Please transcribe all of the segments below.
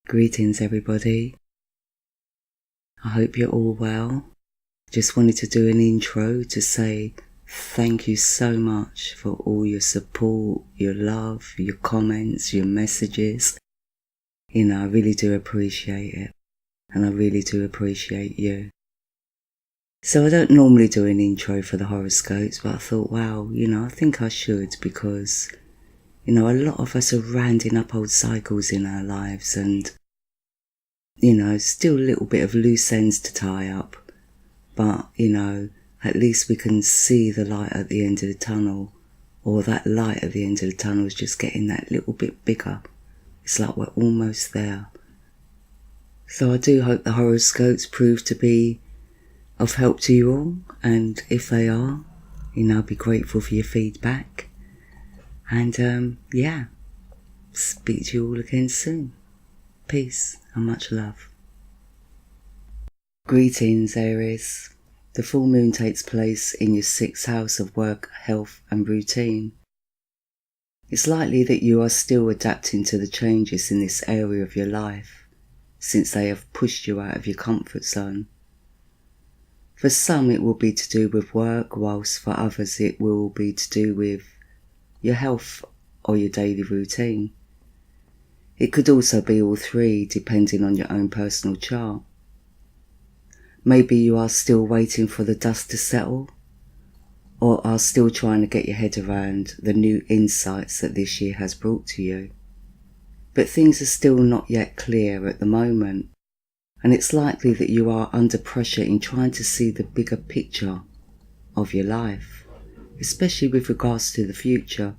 Greetings everybody, I hope you're all well. Just wanted to do an intro to say thank you so much for all your support, your love, your comments, your messages. I really do appreciate it, and I really do appreciate you. So I don't normally do an intro for the horoscopes, but I thought, wow, I think I should, because a lot of us are rounding up old cycles in our lives, and still a little bit of loose ends to tie up, but at least we can see the light at the end of the tunnel, or that light at the end of the tunnel is just getting that little bit bigger. It's like we're almost there. So I do hope the horoscopes prove to be of help to you all, and if they are, I'll be grateful for your feedback. And speak to you all again soon. Peace and much love. Greetings, Aries. The full moon takes place in your 6th house of work, health and routine. It's likely that you are still adapting to the changes in this area of your life, since they have pushed you out of your comfort zone. For some it will be to do with work, whilst for others it will be to do with your health or your daily routine. It could also be all three, depending on your own personal chart. Maybe you are still waiting for the dust to settle, or are still trying to get your head around the new insights that this year has brought to you. But things are still not yet clear at the moment, and it's likely that you are under pressure in trying to see the bigger picture of your life, especially with regards to the future.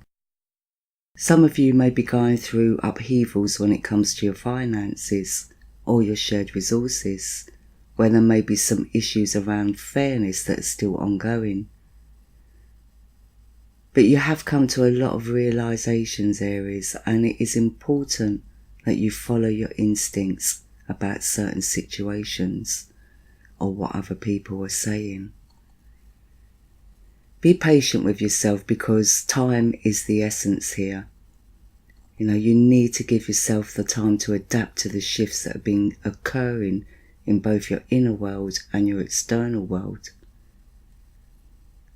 Some of you may be going through upheavals when it comes to your finances or your shared resources, where there may be some issues around fairness that are still ongoing. But you have come to a lot of realizations, Aries, and it is important that you follow your instincts about certain situations or what other people are saying. Be patient with yourself, because time is the essence here. You need to give yourself the time to adapt to the shifts that have been occurring in both your inner world and your external world.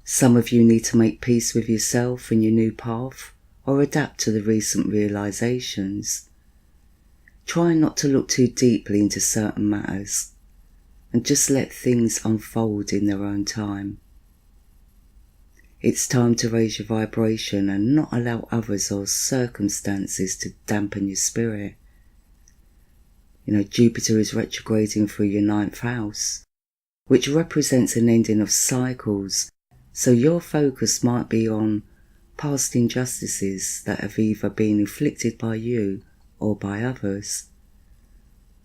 Some of you need to make peace with yourself and your new path, or adapt to the recent realizations. Try not to look too deeply into certain matters, and just let things unfold in their own time. It's time to raise your vibration and not allow others or circumstances to dampen your spirit. Jupiter is retrograding through your 9th house, which represents an ending of cycles, so your focus might be on past injustices that have either been inflicted by you or by others.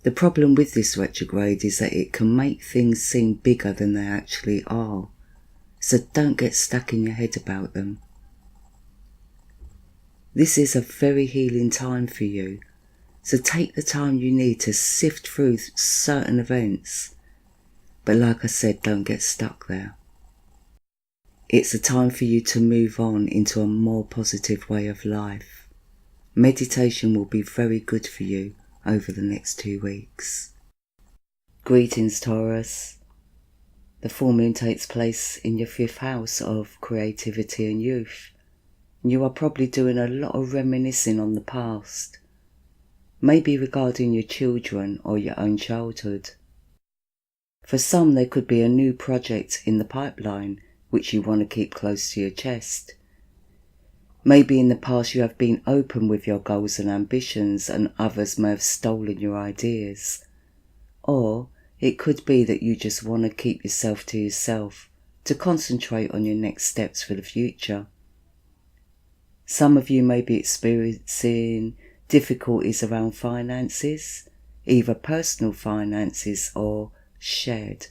The problem with this retrograde is that it can make things seem bigger than they actually are. So don't get stuck in your head about them. This is a very healing time for you, so take the time you need to sift through certain events. But like I said, don't get stuck there. It's a time for you to move on into a more positive way of life. Meditation will be very good for you over the next 2 weeks. Greetings, Taurus. The full moon takes place in your 5th house of creativity and youth. You are probably doing a lot of reminiscing on the past, maybe regarding your children or your own childhood. For some, there could be a new project in the pipeline which you want to keep close to your chest. Maybe in the past you have been open with your goals and ambitions, and others may have stolen your ideas. Or it could be that you just want to keep yourself to yourself, to concentrate on your next steps for the future. Some of you may be experiencing difficulties around finances, either personal finances or shared.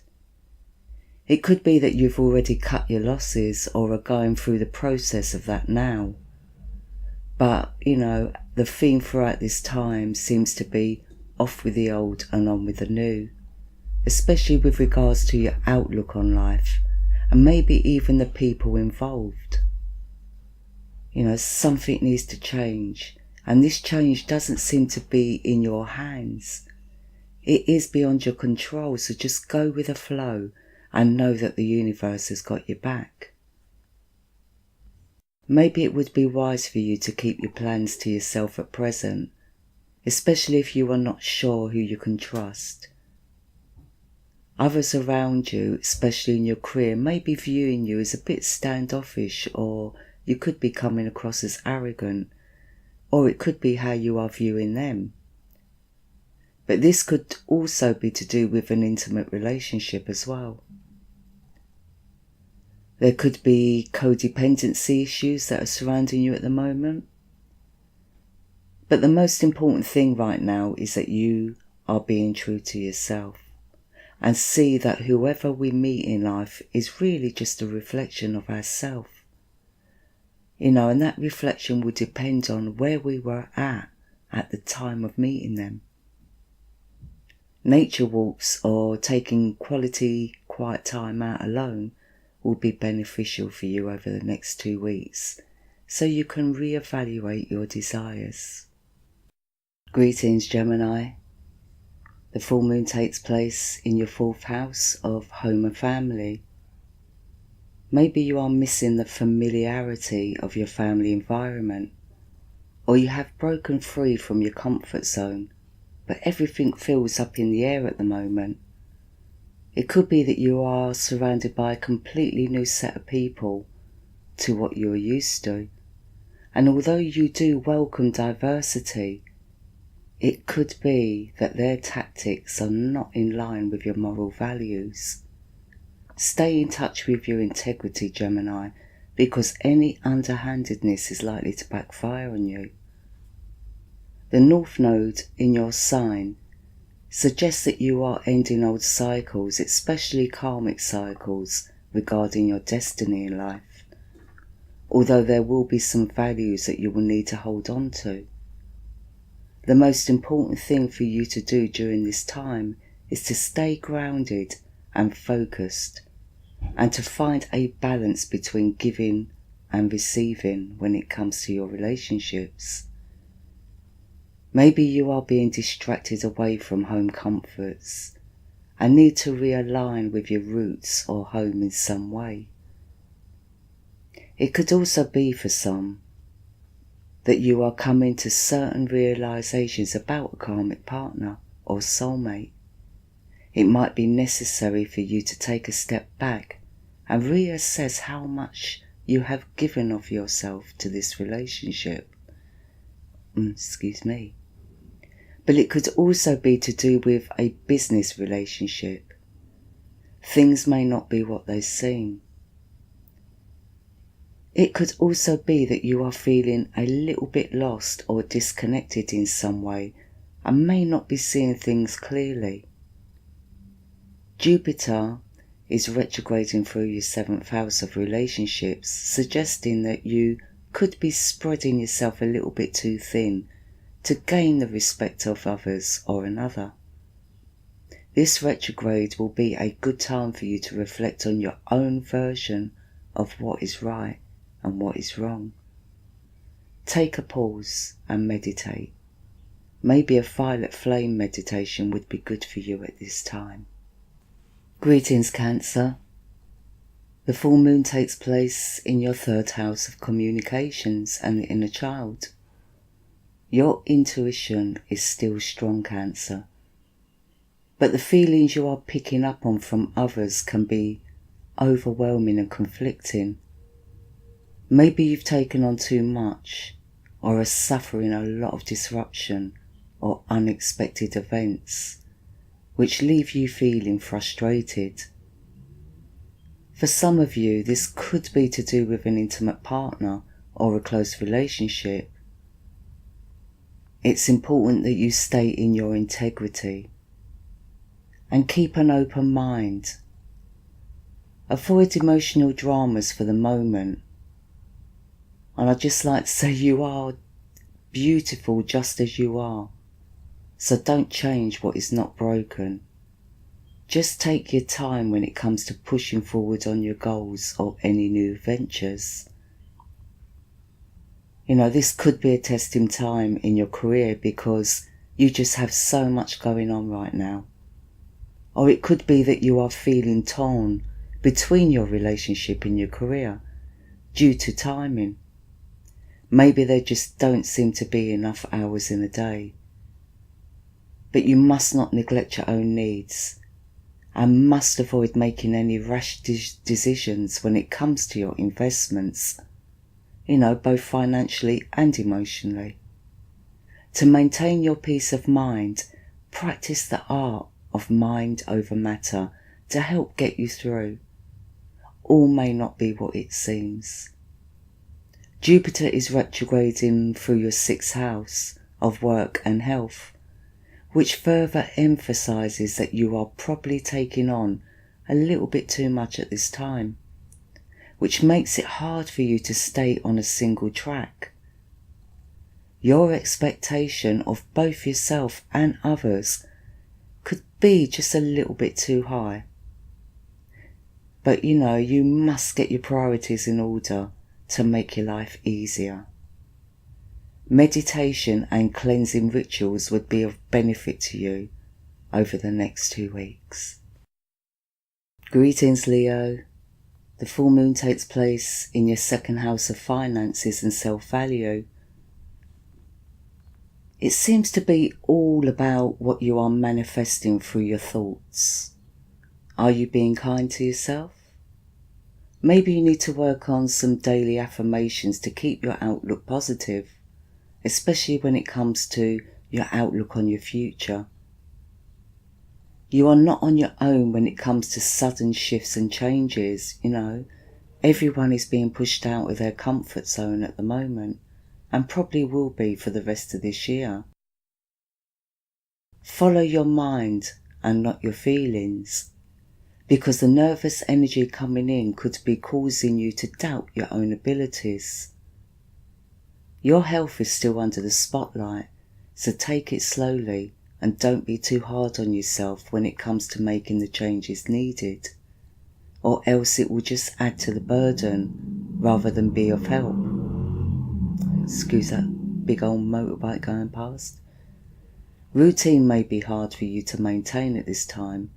It could be that you've already cut your losses or are going through the process of that now. But, the theme throughout this time seems to be off with the old and on with the new, especially with regards to your outlook on life, and maybe even the people involved. Something needs to change, And this change doesn't seem to be in your hands. It is beyond your control, so just go with the flow and know that the universe has got your back. Maybe it would be wise for you to keep your plans to yourself at present, especially if you are not sure who you can trust. Others around you, especially in your career, may be viewing you as a bit standoffish, or you could be coming across as arrogant, or it could be how you are viewing them. But this could also be to do with an intimate relationship as well. There could be codependency issues that are surrounding you at the moment. But the most important thing right now is that you are being true to yourself and see that whoever we meet in life is really just a reflection of ourselves. And that reflection will depend on where we were at the time of meeting them. Nature walks or taking quality, quiet time out alone will be beneficial for you over the next 2 weeks, so you can reevaluate your desires. Greetings, Gemini. The full moon takes place in your 4th house of home and family. Maybe you are missing the familiarity of your family environment, or you have broken free from your comfort zone, but everything feels up in the air at the moment. It could be that you are surrounded by a completely new set of people to what you're used to. And although you do welcome diversity, it could be that their tactics are not in line with your moral values. Stay in touch with your integrity, Gemini, because any underhandedness is likely to backfire on you. The North Node in your sign suggests that you are ending old cycles, especially karmic cycles, regarding your destiny in life, although there will be some values that you will need to hold on to. The most important thing for you to do during this time is to stay grounded and focused, and to find a balance between giving and receiving when it comes to your relationships. Maybe you are being distracted away from home comforts and need to realign with your roots or home in some way. It could also be for some that you are coming to certain realizations about a karmic partner or soulmate. It might be necessary for you to take a step back and reassess how much you have given of yourself to this relationship. But it could also be to do with a business relationship. Things may not be what they seem. It could also be that you are feeling a little bit lost or disconnected in some way and may not be seeing things clearly. Jupiter is retrograding through your 7th house of relationships, suggesting that you could be spreading yourself a little bit too thin to gain the respect of others or another. This retrograde will be a good time for you to reflect on your own version of what is right and what is wrong. Take a pause and meditate. Maybe a violet flame meditation would be good for you at this time. Greetings, Cancer. The full moon takes place in your 3rd house of communications and the inner child. Your intuition is still strong, Cancer, but the feelings you are picking up on from others can be overwhelming and conflicting. Maybe you've taken on too much or are suffering a lot of disruption or unexpected events, which leave you feeling frustrated. For some of you, this could be to do with an intimate partner or a close relationship. It's important that you stay in your integrity and keep an open mind. Avoid emotional dramas for the moment. And I'd just like to say you are beautiful just as you are. So don't change what is not broken. Just take your time when it comes to pushing forward on your goals or any new ventures. This could be a testing time in your career because you just have so much going on right now. Or it could be that you are feeling torn between your relationship and your career due to timing. Maybe there just don't seem to be enough hours in a day. But you must not neglect your own needs and must avoid making any rash decisions when it comes to your investments, both financially and emotionally. To maintain your peace of mind, practice the art of mind over matter to help get you through. All may not be what it seems. Jupiter is retrograding through your 6th house of work and health, which further emphasizes that you are probably taking on a little bit too much at this time, which makes it hard for you to stay on a single track. Your expectation of both yourself and others could be just a little bit too high. But you must get your priorities in order to make your life easier. Meditation and cleansing rituals would be of benefit to you over the next 2 weeks. Greetings, Leo. The full moon takes place in your 2nd house of finances and self-value. It seems to be all about what you are manifesting through your thoughts. Are you being kind to yourself? Maybe you need to work on some daily affirmations to keep your outlook positive, especially when it comes to your outlook on your future. You are not on your own when it comes to sudden shifts and changes. Everyone is being pushed out of their comfort zone at the moment, and probably will be for the rest of this year. Follow your mind and not your feelings, because the nervous energy coming in could be causing you to doubt your own abilities. Your health is still under the spotlight, so take it slowly and don't be too hard on yourself when it comes to making the changes needed, or else it will just add to the burden rather than be of help. Excuse that big old motorbike going past. Routine may be hard for you to maintain at this time,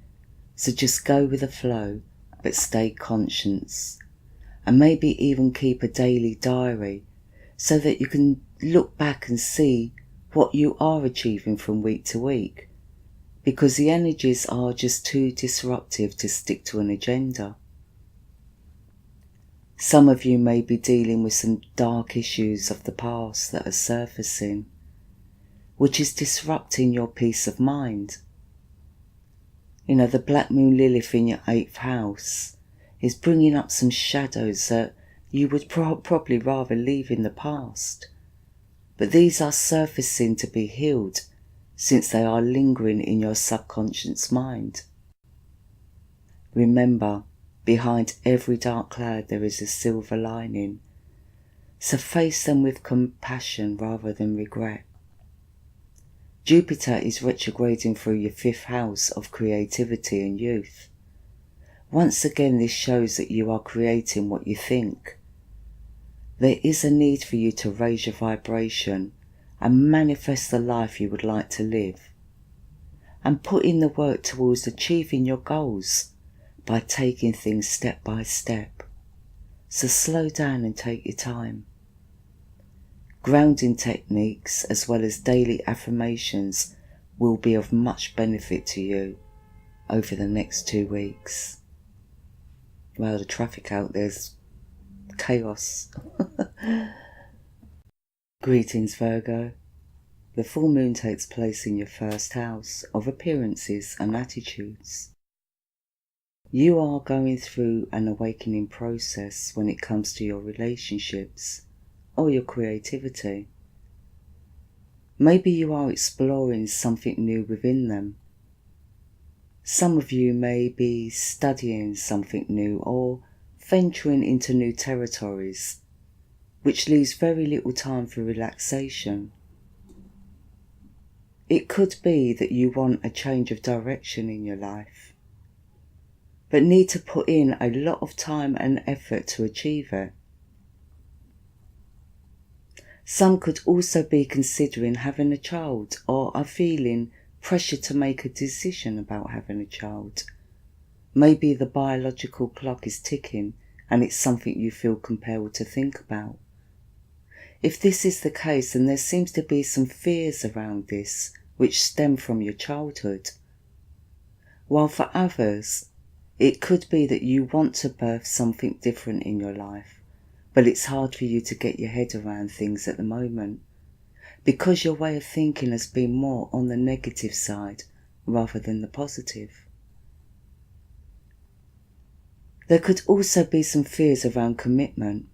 so just go with the flow, but stay conscious, and maybe even keep a daily diary so that you can look back and see what you are achieving from week to week, because the energies are just too disruptive to stick to an agenda. Some of you may be dealing with some dark issues of the past that are surfacing, which is disrupting your peace of mind. The Black Moon Lilith in your 8th house is bringing up some shadows that you would probably rather leave in the past. But these are surfacing to be healed since they are lingering in your subconscious mind. Remember, behind every dark cloud there is a silver lining, so face them with compassion rather than regret. Jupiter is retrograding through your 5th house of creativity and youth. Once again, this shows that you are creating what you think. There is a need for you to raise your vibration and manifest the life you would like to live, and put in the work towards achieving your goals by taking things step by step. So slow down and take your time. Grounding techniques as well as daily affirmations will be of much benefit to you over the next 2 weeks. Well, the traffic out there's chaos. Greetings, Virgo. The full moon takes place in your 1st house of appearances and attitudes. You are going through an awakening process when it comes to your relationships or your creativity. Maybe you are exploring something new within them. Some of you may be studying something new or venturing into new territories, which leaves very little time for relaxation. It could be that you want a change of direction in your life, but need to put in a lot of time and effort to achieve it. Some could also be considering having a child or are feeling pressure to make a decision about having a child. Maybe the biological clock is ticking and it's something you feel compelled to think about. If this is the case, then there seems to be some fears around this which stem from your childhood. While for others, it could be that you want to birth something different in your life, but it's hard for you to get your head around things at the moment, because your way of thinking has been more on the negative side rather than the positive. There could also be some fears around commitment,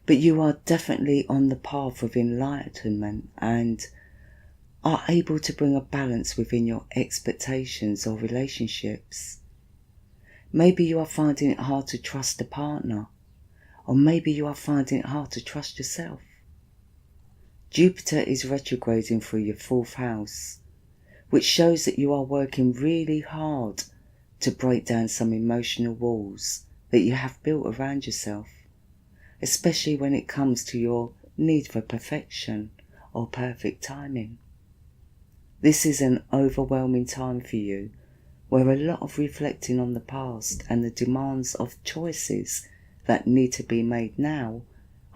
but you are definitely on the path of enlightenment and are able to bring a balance within your expectations or relationships. Maybe you are finding it hard to trust a partner, or maybe you are finding it hard to trust yourself. Jupiter is retrograding through your 4th house, which shows that you are working really hard to break down some emotional walls that you have built around yourself, especially when it comes to your need for perfection or perfect timing. This is an overwhelming time for you, where a lot of reflecting on the past and the demands of choices that need to be made now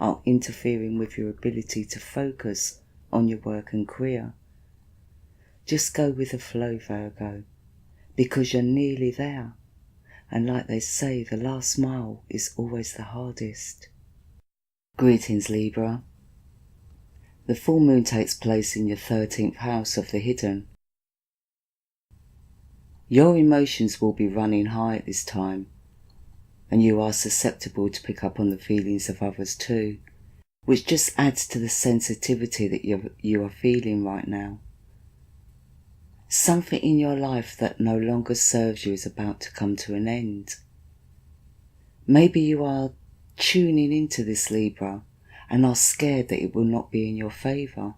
are interfering with your ability to focus on your work and career. Just go with the flow, Virgo, because you're nearly there, and like they say, the last mile is always the hardest. Greetings, Libra. The full moon takes place in your 13th house of the hidden. Your emotions will be running high at this time, and you are susceptible to pick up on the feelings of others too, which just adds to the sensitivity that you are feeling right now. Something in your life that no longer serves you is about to come to an end. Maybe you are tuning into this, Libra, and are scared that it will not be in your favour.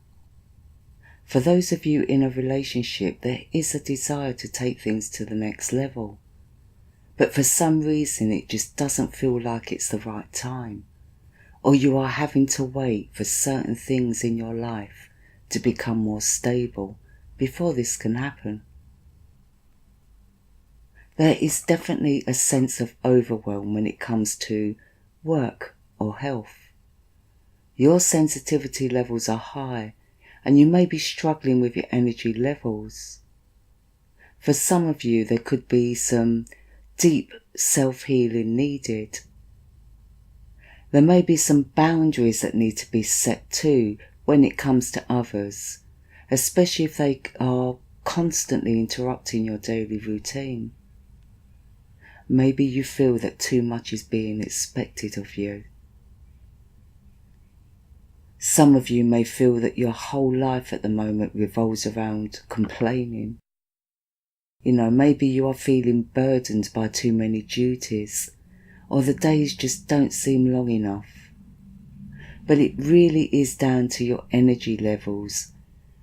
For those of you in a relationship, there is a desire to take things to the next level, but for some reason it just doesn't feel like it's the right time, or you are having to wait for certain things in your life to become more stable before this can happen. There is definitely a sense of overwhelm when it comes to work or health. Your sensitivity levels are high, and you may be struggling with your energy levels. For some of you, there could be some deep self-healing needed. There may be some boundaries that need to be set too when it comes to others, especially if they are constantly interrupting your daily routine. Maybe you feel that too much is being expected of you. Some of you may feel that your whole life at the moment revolves around complaining. Maybe you are feeling burdened by too many duties, or the days just don't seem long enough. But it really is down to your energy levels,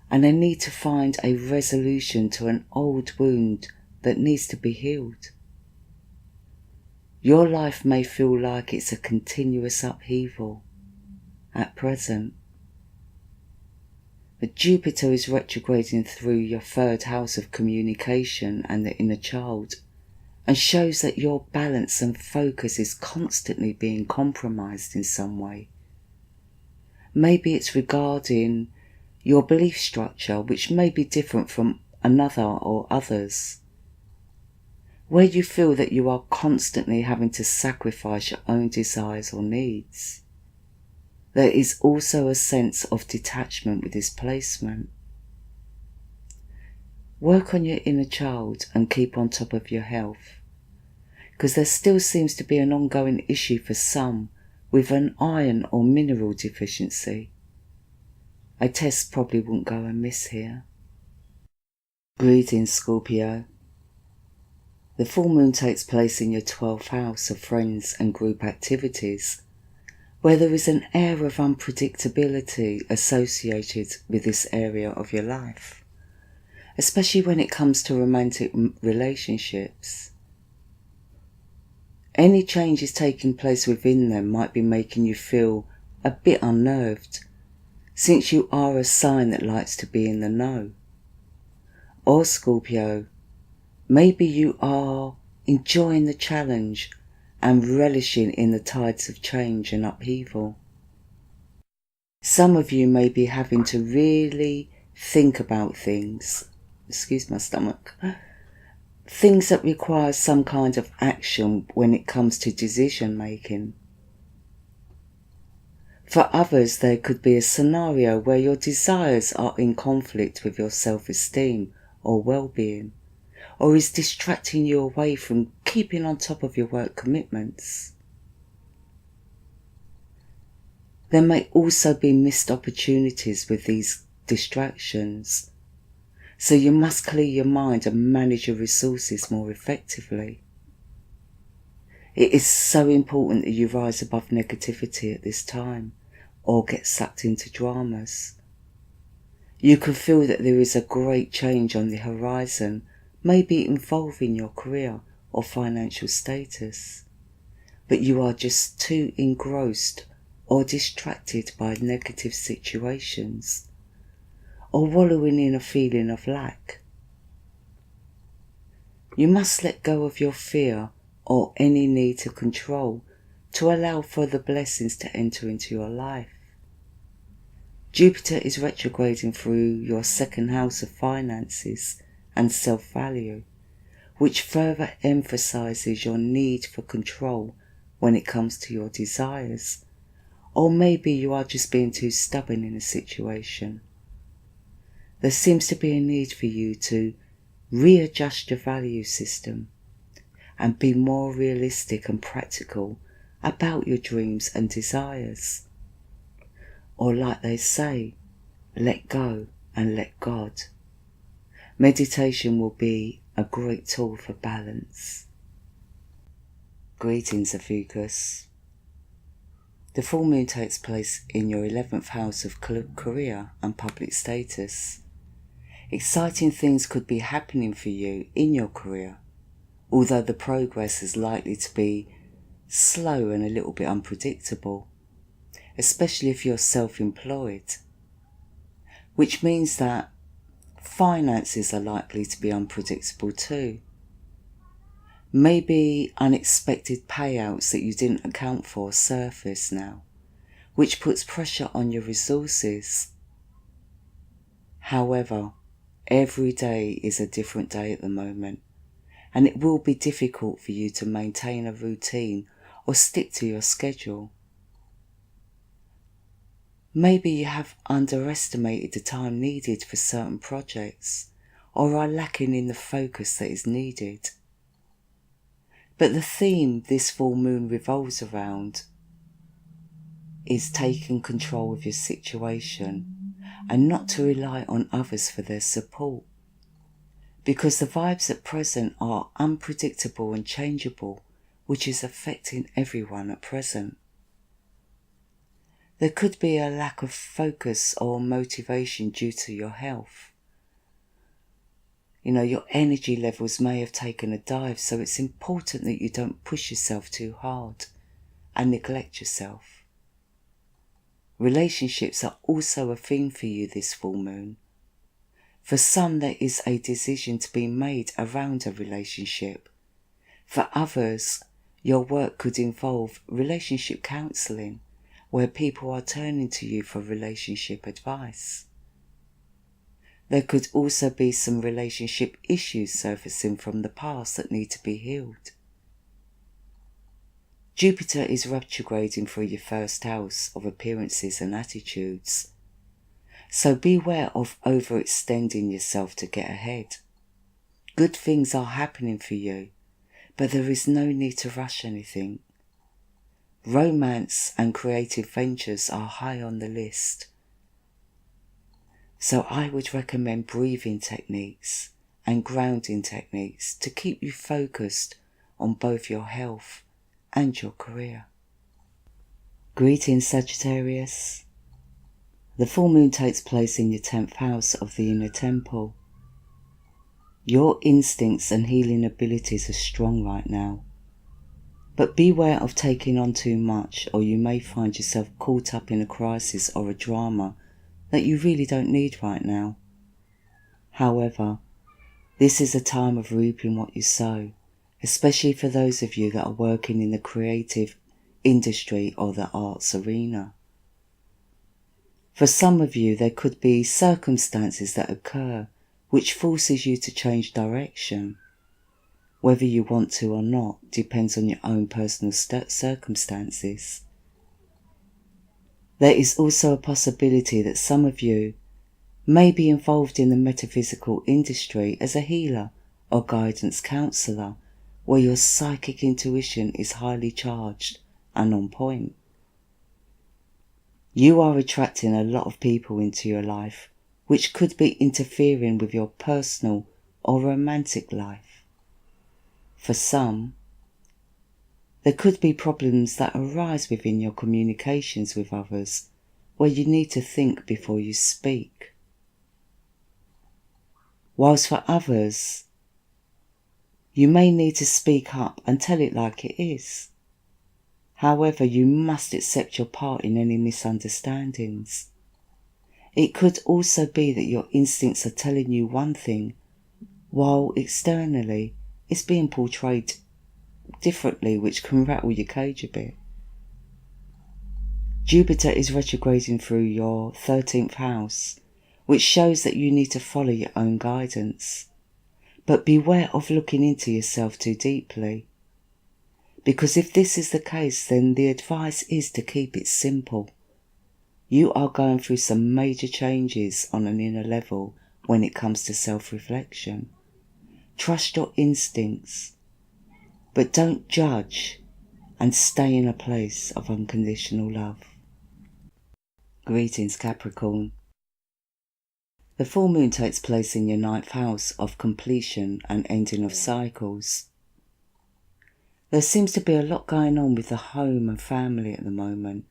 and they need to find a resolution to an old wound that needs to be healed. Your life may feel like it's a continuous upheaval at present. But Jupiter is retrograding through your 3rd house of communication and the inner child, and shows that your balance and focus is constantly being compromised in some way. Maybe it's regarding your belief structure, which may be different from another or others, where you feel that you are constantly having to sacrifice your own desires or needs. There is also a sense of detachment with this placement. Work on your inner child and keep on top of your health, because there still seems to be an ongoing issue for some with an iron or mineral deficiency. A test probably wouldn't go amiss here. Greetings, Scorpio. The full moon takes place in your 12th house of friends and group activities, where there is an air of unpredictability associated with this area of your life, especially when it comes to romantic relationships. Any changes taking place within them might be making you feel a bit unnerved, since you are a sign that likes to be in the know. Or Scorpio, maybe you are enjoying the challenge and relishing in the tides of change and upheaval. Some of you may be having to really think about things, excuse my stomach, things that require some kind of action when it comes to decision making. For others, there could be a scenario where your desires are in conflict with your self-esteem or well-being, or is distracting you away from keeping on top of your work commitments. There may also be missed opportunities with these distractions, so you must clear your mind and manage your resources more effectively. It is so important that you rise above negativity at this time, or get sucked into dramas. You can feel that there is a great change on the horizon, maybe involving your career or financial status, but you are just too engrossed or distracted by negative situations, or wallowing in a feeling of lack. You must let go of your fear or any need to control to allow for the blessings to enter into your life. Jupiter is retrograding through your second house of finances and self-value, which further emphasizes your need for control when it comes to your desires. Or maybe you are just being too stubborn in a situation. There seems to be a need for you to readjust your value system and be more realistic and practical about your dreams and desires. Or like they say, let go and let God. Meditation will be a great tool for balance. Greetings, Ophiuchus. The full moon takes place in your 11th house of career and public status. Exciting things could be happening for you in your career, although the progress is likely to be slow and a little bit unpredictable, especially if you're self-employed, which means that finances are likely to be unpredictable too. Maybe unexpected payouts that you didn't account for surface now, which puts pressure on your resources. However, every day is a different day at the moment, and it will be difficult for you to maintain a routine or stick to your schedule. Maybe you have underestimated the time needed for certain projects, or are lacking in the focus that is needed. But the theme this full moon revolves around is taking control of your situation and not to rely on others for their support, because the vibes at present are unpredictable and changeable, which is affecting everyone at present. There could be a lack of focus or motivation due to your health. Your energy levels may have taken a dive, so it's important that you don't push yourself too hard and neglect yourself. Relationships are also a theme for you this full moon. For some, there is a decision to be made around a relationship. For others, your work could involve relationship counselling, where people are turning to you for relationship advice. There could also be some relationship issues surfacing from the past that need to be healed. Jupiter is retrograding through your first house of appearances and attitudes, so beware of overextending yourself to get ahead. Good things are happening for you, but there is no need to rush anything. Romance and creative ventures are high on the list. So I would recommend breathing techniques and grounding techniques to keep you focused on both your health and your career. Greetings, Sagittarius. The full moon takes place in your 10th house of the inner temple. Your instincts and healing abilities are strong right now. But beware of taking on too much, or you may find yourself caught up in a crisis or a drama that you really don't need right now. However, this is a time of reaping what you sow, especially for those of you that are working in the creative industry or the arts arena. For some of you, there could be circumstances that occur which forces you to change direction. Whether you want to or not depends on your own personal circumstances. There is also a possibility that some of you may be involved in the metaphysical industry as a healer or guidance counsellor, where your psychic intuition is highly charged and on point. You are attracting a lot of people into your life, which could be interfering with your personal or romantic life. For some, there could be problems that arise within your communications with others, where you need to think before you speak. Whilst for others, you may need to speak up and tell it like it is. However, you must accept your part in any misunderstandings. It could also be that your instincts are telling you one thing, while externally it's being portrayed differently, which can rattle your cage a bit. Jupiter is retrograding through your 13th house, which shows that you need to follow your own guidance. But beware of looking into yourself too deeply. Because if this is the case, then the advice is to keep it simple. You are going through some major changes on an inner level when it comes to self-reflection. Trust your instincts, but don't judge, and stay in a place of unconditional love. Greetings, Capricorn. The full moon takes place in your 9th house of completion and ending of cycles. There seems to be a lot going on with the home and family at the moment.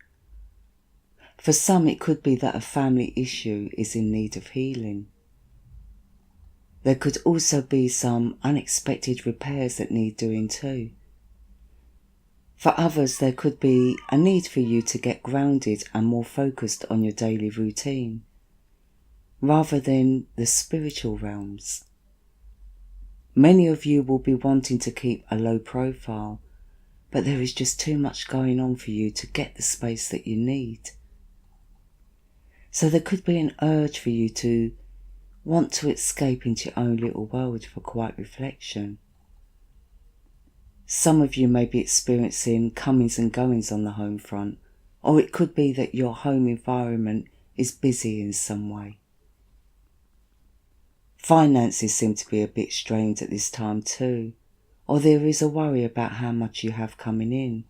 For some, it could be that a family issue is in need of healing. There could also be some unexpected repairs that need doing too. For others, there could be a need for you to get grounded and more focused on your daily routine, rather than the spiritual realms. Many of you will be wanting to keep a low profile, but there is just too much going on for you to get the space that you need. So there could be an urge for you to want to escape into your own little world for quiet reflection. Some of you may be experiencing comings and goings on the home front, or it could be that your home environment is busy in some way. Finances seem to be a bit strained at this time too, or there is a worry about how much you have coming in.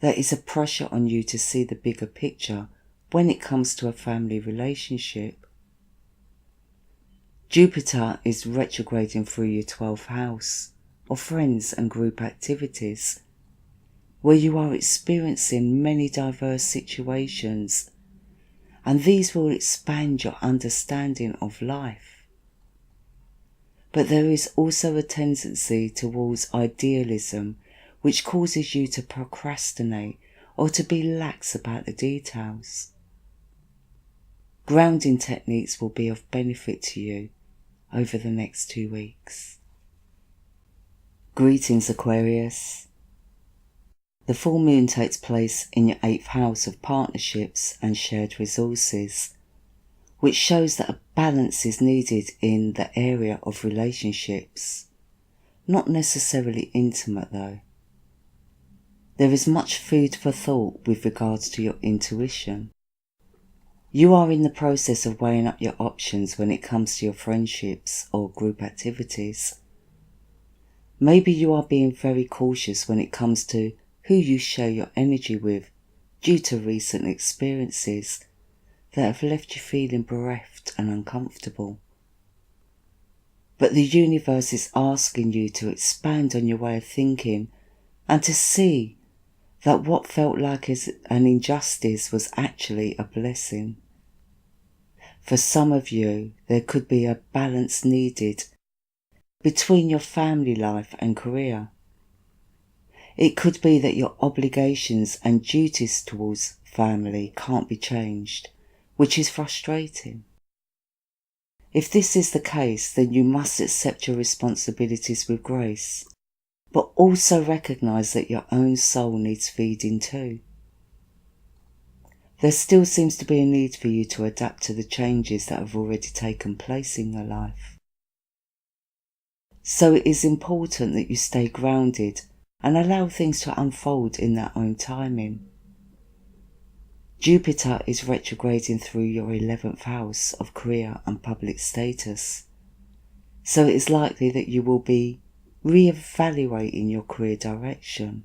There is a pressure on you to see the bigger picture when it comes to a family relationship. Jupiter is retrograding through your 12th house of friends and group activities, where you are experiencing many diverse situations, and these will expand your understanding of life. But there is also a tendency towards idealism, which causes you to procrastinate or to be lax about the details. Grounding techniques will be of benefit to you over the next 2 weeks. Greetings, Aquarius. The full moon takes place in your 8th house of partnerships and shared resources, which shows that a balance is needed in the area of relationships. Not necessarily intimate though. There is much food for thought with regards to your intuition. You are in the process of weighing up your options when it comes to your friendships or group activities. Maybe you are being very cautious when it comes to who you share your energy with due to recent experiences that have left you feeling bereft and uncomfortable. But the universe is asking you to expand on your way of thinking and to see that what felt like an injustice was actually a blessing. For some of you, there could be a balance needed between your family life and career. It could be that your obligations and duties towards family can't be changed, which is frustrating. If this is the case, then you must accept your responsibilities with grace, but also recognise that your own soul needs feeding too. There still seems to be a need for you to adapt to the changes that have already taken place in your life. So it is important that you stay grounded and allow things to unfold in their own timing. Jupiter is retrograding through your 11th house of career and public status, so it is likely that you will be re-evaluating your career direction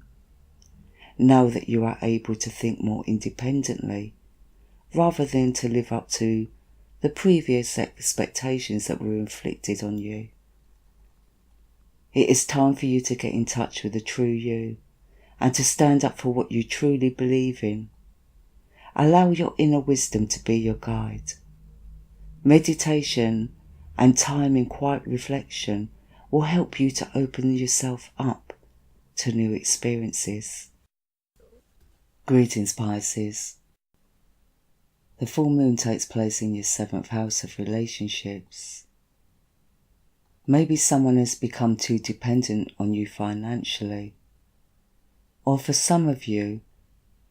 now that you are able to think more independently rather than to live up to the previous expectations that were inflicted on you. It is time for you to get in touch with the true you and to stand up for what you truly believe in. Allow your inner wisdom to be your guide. Meditation and time in quiet reflection will help you to open yourself up to new experiences. Greetings, Pisces. The full moon takes place in your 7th house of relationships. Maybe someone has become too dependent on you financially. Or for some of you,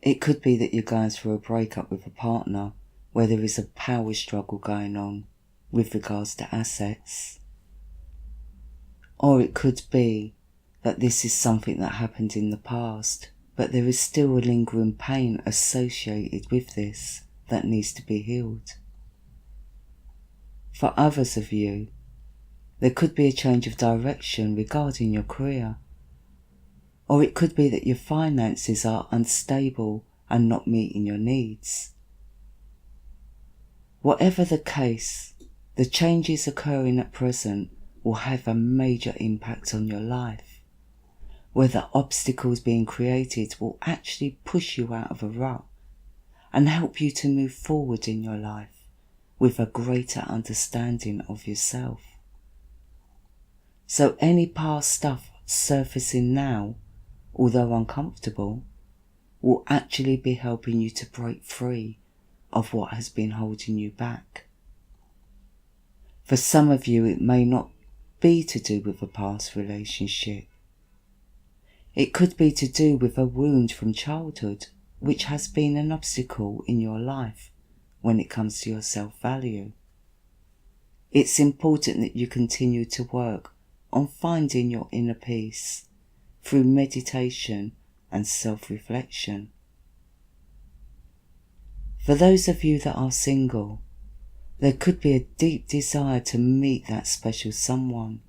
it could be that you're going through a breakup with a partner where there is a power struggle going on with regards to assets. Or it could be that this is something that happened in the past, but there is still a lingering pain associated with this that needs to be healed. For others of you, there could be a change of direction regarding your career. Or it could be that your finances are unstable and not meeting your needs. Whatever the case, the changes occurring at present will have a major impact on your life, where the obstacles being created will actually push you out of a rut and help you to move forward in your life with a greater understanding of yourself. So any past stuff surfacing now, although uncomfortable, will actually be helping you to break free of what has been holding you back. For some of you, it may not be to do with a past relationship. It could be to do with a wound from childhood, which has been an obstacle in your life when it comes to your self-value. It's important that you continue to work on finding your inner peace through meditation and self-reflection. For those of you that are single, there could be a deep desire to meet that special someone,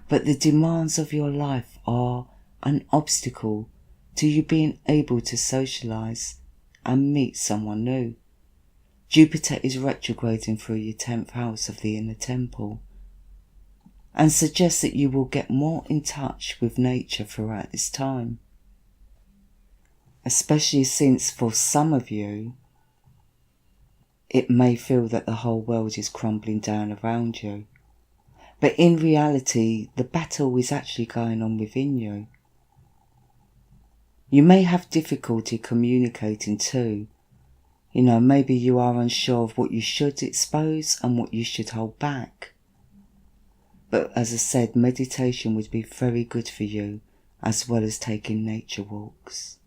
but the demands of your life are an obstacle to you being able to socialise and meet someone new. Jupiter is retrograding through your 10th house of the inner temple and suggests that you will get more in touch with nature throughout this time. Especially since for some of you, it may feel that the whole world is crumbling down around you. But in reality, the battle is actually going on within you. You may have difficulty communicating too. Maybe you are unsure of what you should expose and what you should hold back. But as I said, meditation would be very good for you, as well as taking nature walks.